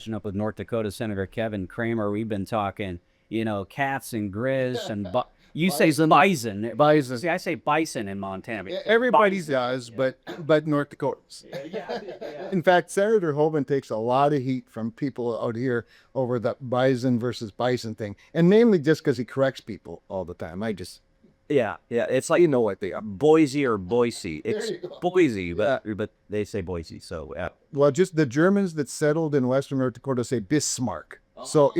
catching up with North Dakota Senator Kevin Cramer. We've been talking, cats and grizz and you say bison. Bison. See, I say bison in Montana. Everybody does, but North Dakotans. Yeah. In fact, Senator Hoban takes a lot of heat from people out here over the bison versus bison thing, and mainly just because he corrects people all the time. Yeah. It's like, What they are. Boise or Boise. It's you go. Boise, but they say Boise. So, Well, just the Germans that settled in western North Dakota say Bismarck. So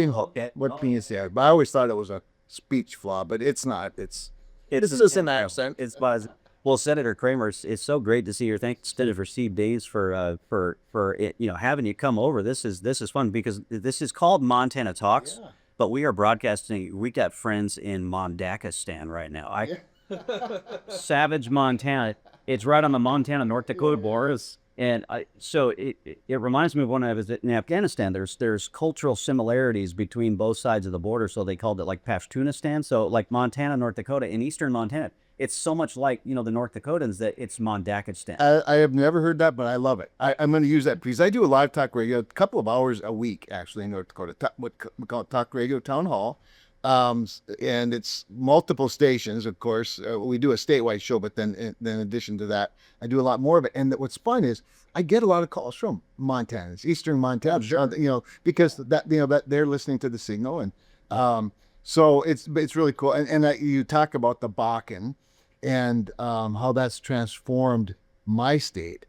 what means yeah? But I always thought it was a speech flaw, but it's not. It's just an accent. It's buzz. Well, Senator Kramer, it's so great to see your thanks to Steve Days for it, having you come over. This is fun because this is called Montana Talks, but we are broadcasting. We got friends in Mondakistan right now. Savage, Montana. It's right on the Montana-North Dakota borders. And so it reminds me of when I was in Afghanistan. There's cultural similarities between both sides of the border, so they called it like Pashtunistan. So like Montana, North Dakota, in eastern Montana, it's so much like the North Dakotans that it's Mondakistan. I have never heard that, but I love it. I'm going to use that because I do a live talk radio, a couple of hours a week actually in North Dakota. What we call it talk radio town hall. And it's multiple stations, of course. We do a statewide show, but then in addition to that, I do a lot more of it. And what's fun is I get a lot of calls from Montanans, Eastern Montana, because that they're listening to the signal, and so it's really cool. And you talk about the Bakken and how that's transformed my state.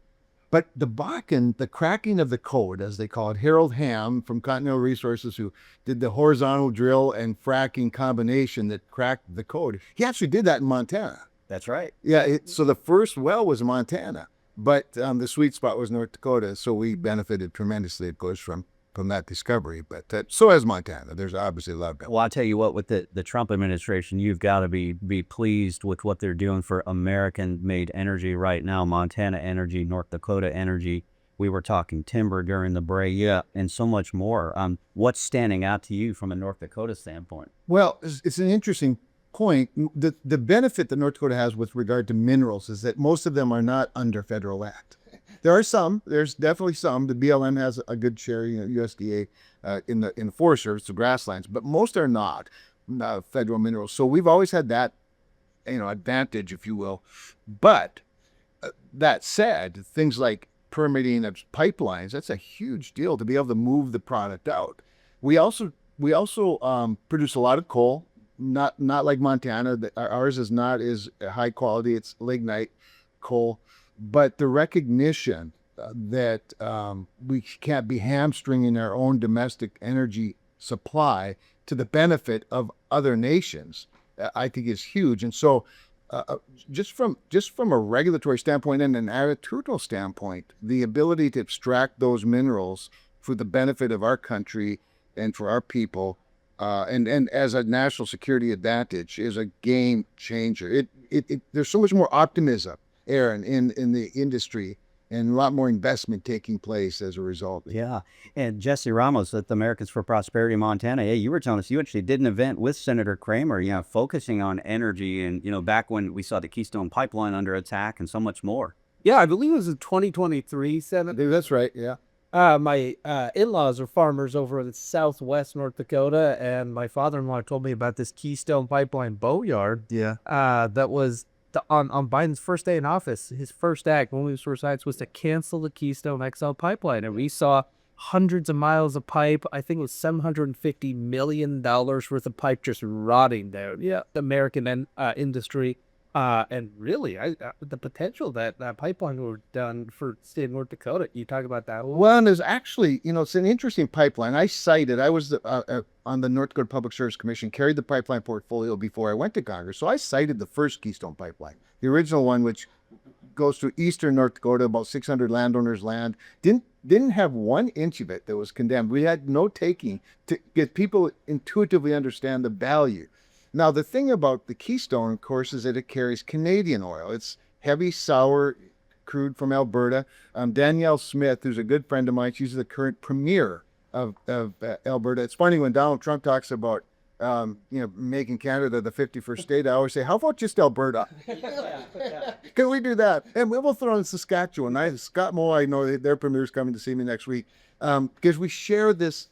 But the Bakken, the cracking of the code, as they call it, Harold Hamm from Continental Resources, who did the horizontal drill and fracking combination that cracked the code, he actually did that in Montana. That's right. Yeah, so the first well was Montana, but the sweet spot was North Dakota, so we benefited tremendously, of course, from that discovery. But so has Montana. There's obviously a lot of benefit. Well, I'll tell you what, with the Trump administration, you've got to be pleased with what they're doing for American-made energy right now. Montana energy, North Dakota energy. We were talking timber during the break, and so much more. What's standing out to you from a North Dakota standpoint? Well, it's an interesting point. The benefit that North Dakota has with regard to minerals is that most of them are not under federal act. There are some. There's definitely some. The BLM has a good share, USDA in the Forest Service, the grasslands, but most are not federal minerals. So we've always had that, advantage, if you will. But that said, things like permitting of pipelines, that's a huge deal to be able to move the product out. We also produce a lot of coal. Not like Montana. Ours is not as high quality. It's lignite coal. But the recognition that we can't be hamstringing our own domestic energy supply to the benefit of other nations, I think is huge. And so just from a regulatory standpoint and an attitudinal standpoint, the ability to extract those minerals for the benefit of our country and for our people, and as a national security advantage, is a game changer. There's so much more optimism, Aaron, in the industry, and a lot more investment taking place as a result. Yeah. And Jesse Ramos at the Americans for Prosperity Montana, hey, you were telling us you actually did an event with Senator Kramer, focusing on energy and, back when we saw the Keystone Pipeline under attack and so much more. Yeah, I believe it was in 2023, Senator. That's right, yeah. My in-laws are farmers over in southwest North Dakota, and my father-in-law told me about this Keystone Pipeline boatyard. Yeah. That was on Biden's first day in office. His first act, one of his first acts, was to cancel the Keystone XL pipeline, and we saw hundreds of miles of pipe. I think it was $750 million worth of pipe just rotting there. Yeah, the American industry. And really, the potential that pipeline were done for state of North Dakota. You talk about that. Well, and there's actually, it's an interesting pipeline. I was on the North Dakota Public Service Commission, carried the pipeline portfolio before I went to Congress. So I cited the first Keystone pipeline, the original one, which goes through eastern North Dakota, about 600 landowners' land. Didn't have 1 inch of it that was condemned. We had no taking to get people intuitively understand the value. Now, the thing about the Keystone, of course, is that it carries Canadian oil. It's heavy, sour crude from Alberta. Danielle Smith, who's a good friend of mine, she's the current premier of Alberta. It's funny when Donald Trump talks about making Canada the 51st state, I always say, how about just Alberta? Can we do that? And we'll throw in Saskatchewan. Scott Moe, I know their premier's coming to see me next week, because we share this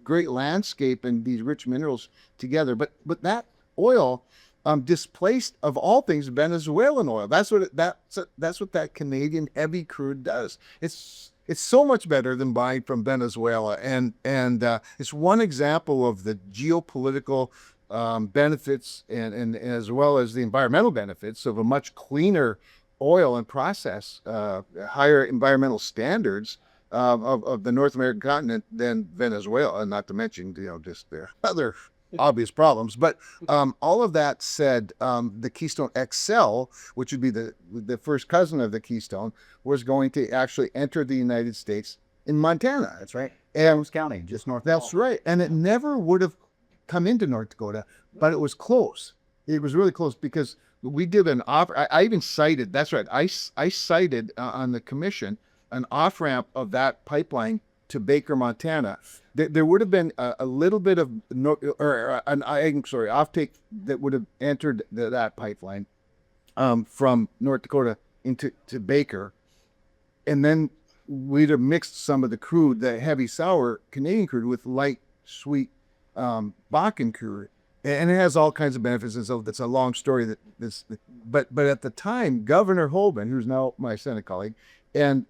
great landscape and these rich minerals together. But that oil displaced, of all things, Venezuelan oil. That's what that Canadian heavy crude does. It's so much better than buying from Venezuela, and it's one example of the geopolitical benefits and as well as the environmental benefits of a much cleaner oil and process, higher environmental standards of the North American continent than Venezuela, and not to mention just their other obvious problems. But all of that said, the Keystone XL, which would be the first cousin of the Keystone, was going to actually enter the United States in Montana. That's right. And Adams County, just north. that's right. And it never would have come into North Dakota, but it was close. It was really close because we did an off. I even cited. That's right. I cited on the commission an off ramp of that pipeline to Baker, Montana. There would have been a little bit of offtake that would have entered that pipeline from North Dakota into Baker, and then we'd have mixed some of the crude, the heavy sour Canadian crude, with light sweet Bakken crude, and it has all kinds of benefits. And so that's a long story. But at the time, Governor Hoban, who's now my Senate colleague, and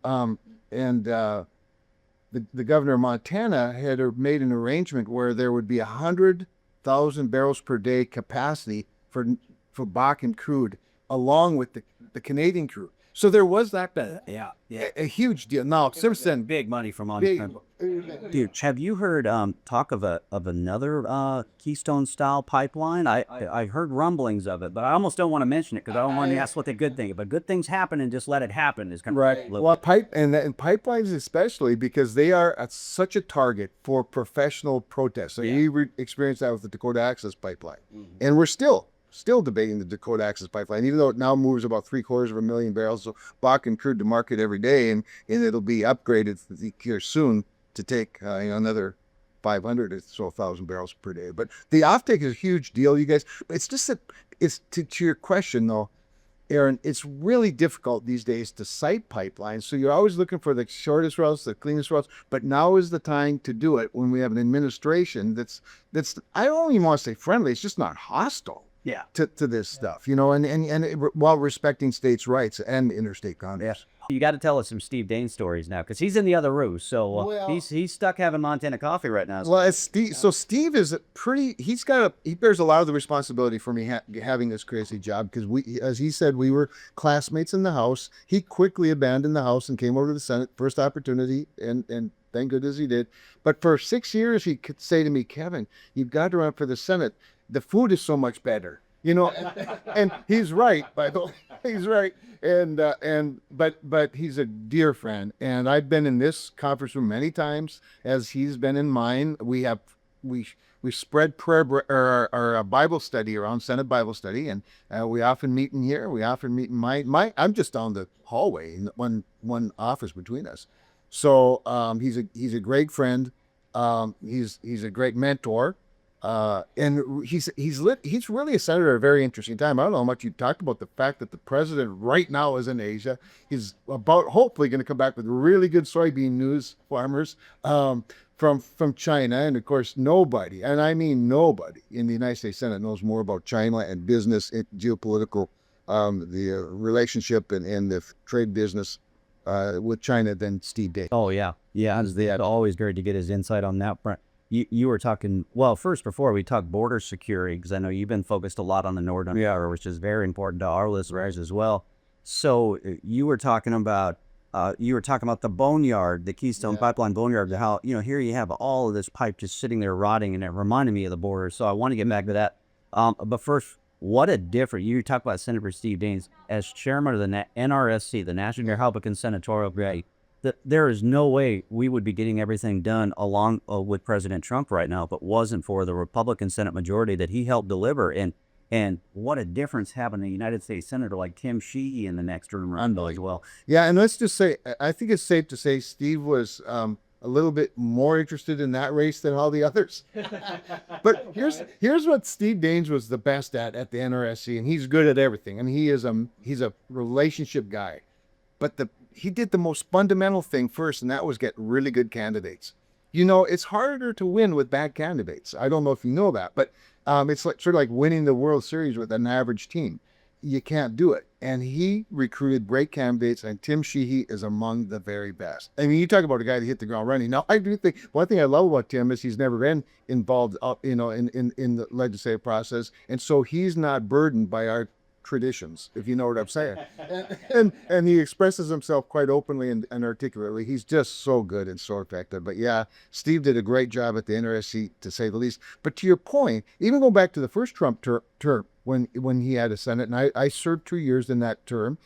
the governor of Montana had made an arrangement where there would be 100,000 barrels per day capacity for Bakken crude, along with the Canadian crude. So there was that benefit. Yeah. A huge deal. Now, since then, Big money from Montana. Dude, have you heard talk of another Keystone style pipeline? I heard rumblings of it, but I almost don't want to mention it because I don't want to ask what the good thing. But good things happen, and just let it happen is kind of right. Well, pipelines especially, because they are such a target for professional protests. So you experienced that with the Dakota Access Pipeline, and we're still debating the Dakota Access Pipeline, even though it now moves about 750,000 barrels of Bakken crude to market every day, and it'll be upgraded here soon to take another 500 or so thousand barrels per day. But the offtake is a huge deal, you guys. It's just that it's to your question though, Aaron. It's really difficult these days to site pipelines. So you're always looking for the shortest routes, the cleanest routes. But now is the time to do it when we have an administration that's I don't even want to say friendly. It's just not hostile. Yeah. To this stuff, and while respecting states' rights and interstate commerce. Yeah. You got to tell us some Steve Dane stories now, because he's in the other room. So he's stuck having Montana coffee right now. Well, Steve is he bears a lot of the responsibility for me having this crazy job, because as he said, we were classmates in the House. He quickly abandoned the House and came over to the Senate, first opportunity, and thank goodness he did. But for 6 years, he could say to me, Kevin, you've got to run for the Senate. The food is so much better, and he's right, by the way. He's right. But he's a dear friend. And I've been in this conference room many times, as he's been in mine. We spread prayer or our Bible study around, Senate Bible study, and we often meet in here. We often meet in my I'm just down the hallway in one office between us. So he's a great friend. He's a great mentor. And he's really a senator at a very interesting time. I don't know how much you talked about the fact that the president right now is in Asia. He's hopefully going to come back with really good soybean news, farmers, from China. And of course, nobody, and I mean nobody, in the United States Senate knows more about China and business, and geopolitical, the relationship and the trade business with China than Steve Dane. Oh yeah, it's always great to get his insight on that front. You were talking, first, before we talk border security, because I know you've been focused a lot on the northern border, which is very important to our listeners as well. So you were talking about the boneyard, the Keystone Pipeline boneyard, how, here you have all of this pipe just sitting there rotting, and it reminded me of the border. So I want to get back to that. But first, what a difference. You talk about Senator Steve Daines as chairman of the NRSC, the National Republican Senatorial Committee. There is no way we would be getting everything done along with President Trump right now if it wasn't for the Republican Senate majority that he helped deliver. And what a difference having a United States Senator like Tim Sheehy in the next term as well. Yeah, and let's just say, I think it's safe to say Steve was a a little bit more interested in that race than all the others. But here's what Steve Daines was the best at the NRSC, and he's good at everything. And he's a relationship guy. But he did the most fundamental thing first, and that was get really good candidates. You know, it's harder to win with bad candidates. I don't know if you know that, but it's like sort of like winning the World Series with an average team. You can't do it. And he recruited great candidates, and Tim Sheehy is among the very best. I mean, you talk about a guy that hit the ground running. Now, I do think one thing I love about Tim is he's never been involved in the legislative process, and so he's not burdened by our traditions, if you know what I'm saying. And he expresses himself quite openly and articulately. He's just so good and so effective. But yeah, Steve did a great job at the NRSC, to say the least. But to your point, even go back to the first Trump term when he had a Senate, and I served 2 years in that term.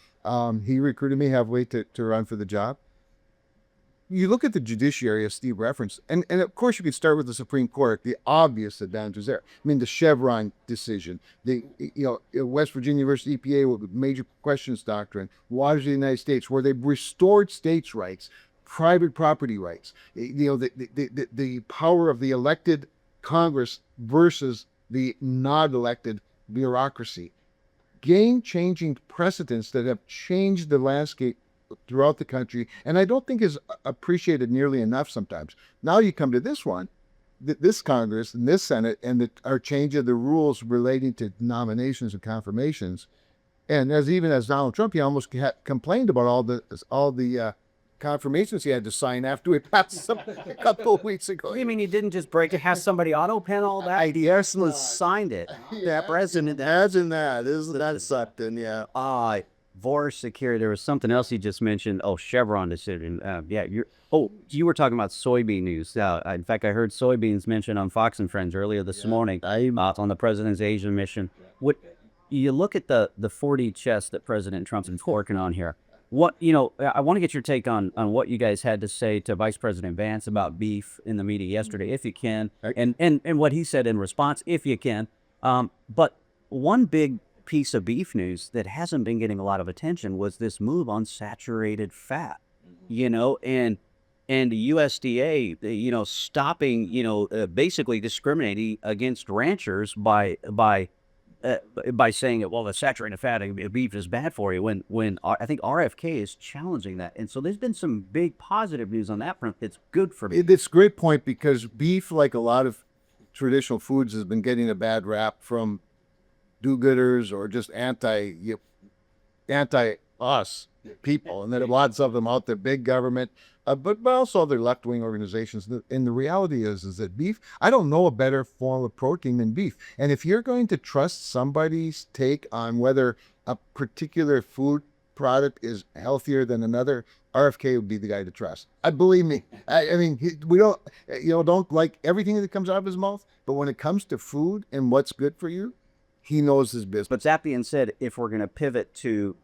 He recruited me halfway to run for the job. You look at the judiciary, as Steve referenced, and of course you could start with the Supreme Court, the obvious advantages there. I mean, the Chevron decision, the West Virginia University EPA with major questions doctrine, waters of the United States, where they've restored states' rights, private property rights, the power of the elected Congress versus the not elected bureaucracy. Game-changing precedents that have changed the landscape throughout the country, and I don't think is appreciated nearly enough sometimes. Now you come to this one, this Congress and this Senate, and our change of the rules relating to nominations and confirmations. And as Donald Trump, he almost complained about all the confirmations he had to sign after we passed them a couple of weeks ago. You mean he didn't just break it? Has somebody auto pen all that? He actually signed it. Yeah, president has in that. Isn't that something? Yeah. Vor security. There was something else he just mentioned. Oh, Chevron decision. Yeah, you were talking about soybean news. In fact, I heard soybeans mentioned on Fox and Friends earlier this morning on the president's Asian mission. What you look at the 4D chess that President Trump's working on here. I want to get your take on what you guys had to say to Vice President Vance about beef in the media yesterday, if you can, and what he said in response, if you can. But one big piece of beef news that hasn't been getting a lot of attention was this move on saturated fat, and the USDA, stopping, basically discriminating against ranchers by saying that, well, the saturated fat in beef is bad for you, when I think RFK is challenging that. And so there's been some big positive news on that front that's good for me. It's a great point, because beef, like a lot of traditional foods, has been getting a bad rap from do-gooders or just anti-us people, and there are lots of them out there, big government, but also other left-wing organizations. And the reality is that beef, I don't know a better form of protein than beef. And if you're going to trust somebody's take on whether a particular food product is healthier than another, RFK would be the guy to trust. Believe me. I mean, we don't like everything that comes out of his mouth, but when it comes to food and what's good for you, he knows his business. But that being said, if we're going to pivot to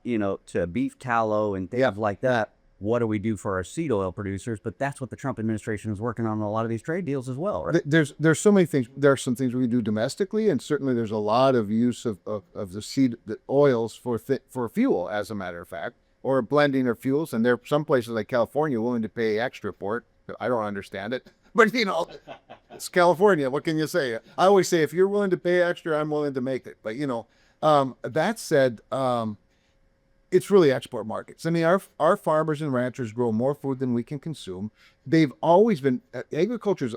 beef tallow and things like that, what do we do for our seed oil producers? But that's what the Trump administration is working on a lot of these trade deals as well, right? There's so many things. There are some things we can do domestically, and certainly there's a lot of use of the oils for fuel, as a matter of fact, or blending of fuels. And there are some places like California willing to pay extra for it. I don't understand it. But, it's California. What can you say? I always say, if you're willing to pay extra, I'm willing to make it. But, that said, it's really export markets. I mean, our farmers and ranchers grow more food than we can consume. They've always been, agriculture's,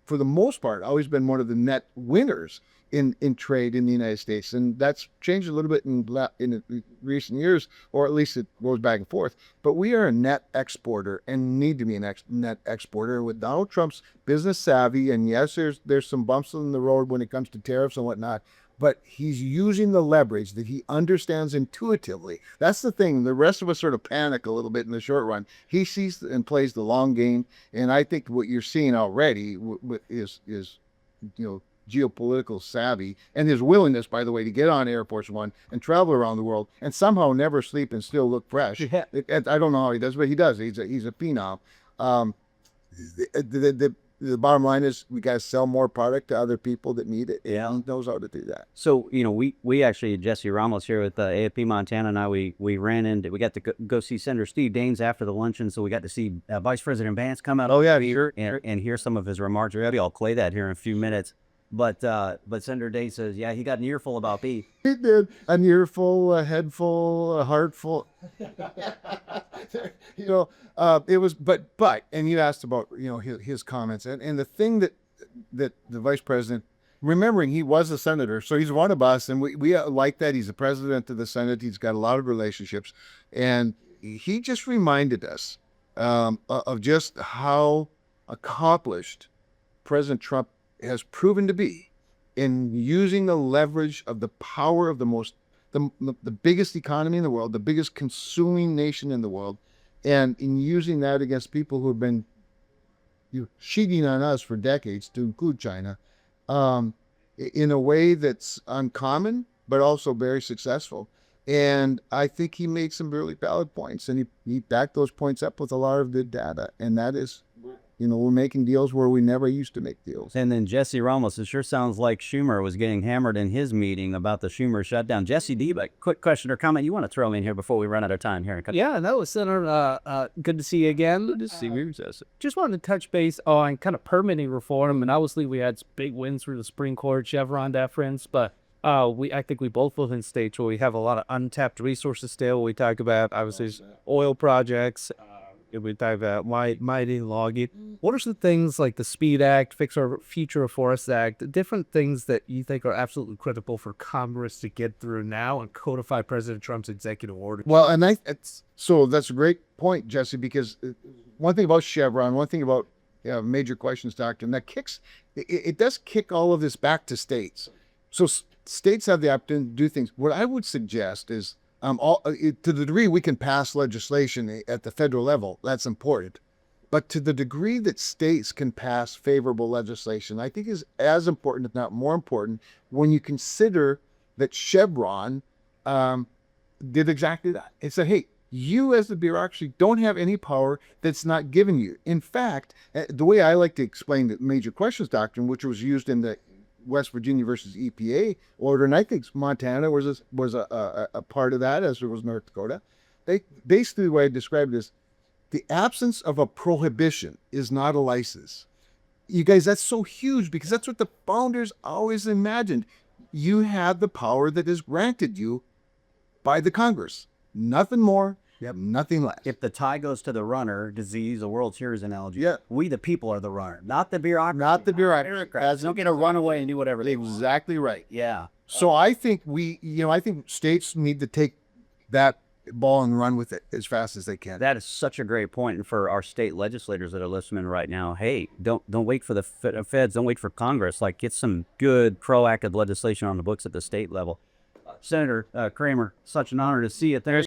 for the most part, always been one of the net winners in trade in the United States. And that's changed a little bit in recent years, or at least it goes back and forth. But we are a net exporter and need to be a net exporter. With Donald Trump's business savvy, and yes, there's some bumps in the road when it comes to tariffs and whatnot, but he's using the leverage that he understands intuitively. That's the thing. The rest of us sort of panic a little bit in the short run. He sees and plays the long game. And I think what you're seeing already is geopolitical savvy, and his willingness, by the way, to get on Air Force One and travel around the world and somehow never sleep and still look fresh. I don't know how he does, but he does. He's a phenom. the bottom line is we got to sell more product to other people that need it. Yeah. He knows how to do that. So, we actually, Jesse Ramos here with AFP Montana and I, we got to go see Senator Steve Daines after the luncheon. So we got to see Vice President Vance come out. Oh, yeah, here and hear some of his remarks. I'll play that here in a few minutes. But Senator Daines says, yeah, he got an earful about beef. He did. An earful, a head full, a heart full. It was, but, and you asked about, his comments. And the thing that the vice president, remembering he was a senator, so he's one of us, and we like that. He's the president of the Senate. He's got a lot of relationships. And he just reminded us of just how accomplished President Trump has proven to be in using the leverage of the power of the biggest economy in the world, the biggest consuming nation in the world, and in using that against people who have been cheating on us for decades, to include China, in a way that's uncommon, but also very successful. And I think he made some really valid points, and he backed those points up with a lot of good data. And that is, we're making deals where we never used to make deals. And then Jesse Ramos, it sure sounds like Schumer was getting hammered in his meeting about the Schumer shutdown. Jesse, do you have a quick question or comment you want to throw in here before we run out of time here? Yeah, that was Senator. Good to see you again. Good to see you. Just wanted to touch base on kind of permitting reform, and obviously we had big wins through the Supreme Court, Chevron deference, but I think we both live in states where we have a lot of untapped resources still. We talk about obviously oil projects. We talk about mining, logging. What are some things like the SPEED Act, Fix Our Future of Forests Act, different things that you think are absolutely critical for Congress to get through now and codify President Trump's executive order? Well, and so that's a great point, Jesse, because one thing about Chevron, one thing about major questions doctrine, it does kick all of this back to states. So states have the opportunity to do things. What I would suggest is, to the degree we can pass legislation at the federal level, that's important. But to the degree that states can pass favorable legislation, I think is as important, if not more important, when you consider that Chevron did exactly that. It said, hey, you as the bureaucracy don't have any power that's not given you. In fact, the way I like to explain the major questions doctrine, which was used in the West Virginia versus EPA order, and I think Montana was a part of that, as was North Dakota. They basically, the way I described it is, the absence of a prohibition is not a license. You guys, that's so huge because that's what the founders always imagined. You have the power that is granted you by the Congress. Nothing more. Yep. Nothing less. If the tie goes to the runner, disease, a World Series analogy, yeah, we the people are the runner, not the bureaucracy. Not the bureaucracy. Don't get to run away and do whatever they want. Exactly right. Yeah. So I think I think states need to take that ball and run with it as fast as they can. That is such a great point. And for our state legislators that are listening right now, hey, don't wait for the feds, don't wait for Congress. Like, get some good proactive legislation on the books at the state level. Senator Kramer, such an honor to see you. Thanks.